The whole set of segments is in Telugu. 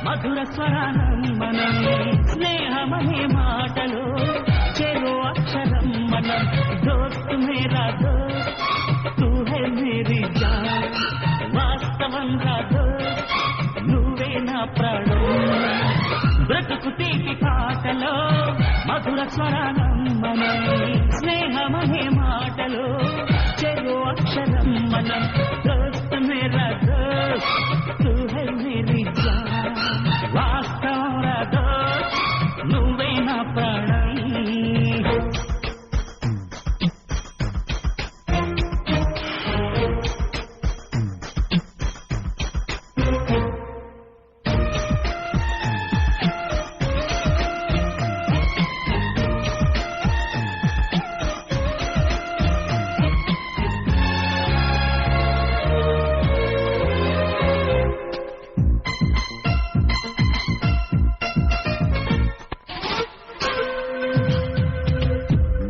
మధుర స్వరానం మనం స్నేహమనే మాటలు చెరో అక్షరం మనం దోస్త్ మేరా దోస్త్ తూ హై మేరీ జాన్ వాస్తవం రా దోస్త్ నువ్వే నా ప్రాణం బ్రతుకు తీపి పాటలో మధుర స్వరానం మనం స్నేహమనే మాటలు చెరో అక్షరం మనం దోస్త్ మేరా దోస్త్ తూ హై మేరీ జాన్ వాస్తవం రా దోస్త్ నువ్వే నా ప్రాణం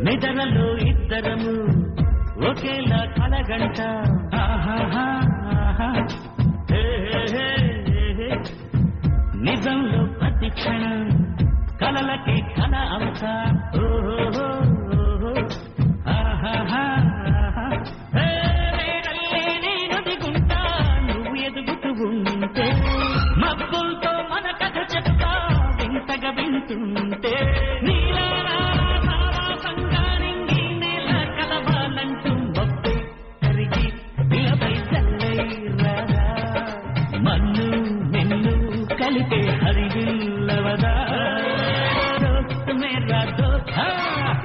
నిద్రలో ఇద్దరము ఒకేలా కలగంట నిజంలో ప్రతి క్షణం కలలకి కల అంశ నదిగుంటా నువ్వు ఎదుగుతూ ఉంటే మబ్బులతో మన కథ చెప్తా వింతగా వింటుంటే నీలా మన్ను మెన్ను కలిపే హరివిల్లవదా దోస్త్ మేరా దోస్త్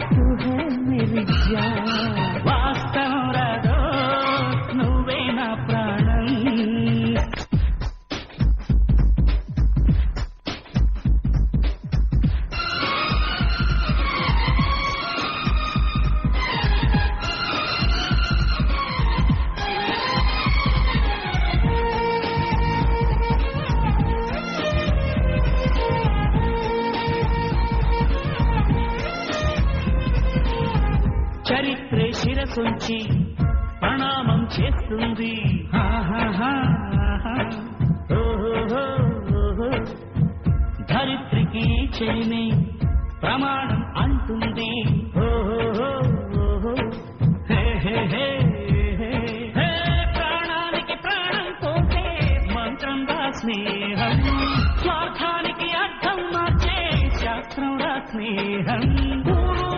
తూ హై మేరీ జాన్ వాస్తవం రా దోస్త్ నువ్వే నా ప్రాణం చరిత్రే శిరసొంచి ప్రణామం చేస్తుంది ధరిత్రికి చెలిమే ప్రమాణం అంటుంది ప్రాణానికి ప్రాణం పోతే మంత్రం రా స్నేహం స్వార్థానికి అర్థం మార్చే శాస్త్రం రా స్నేహం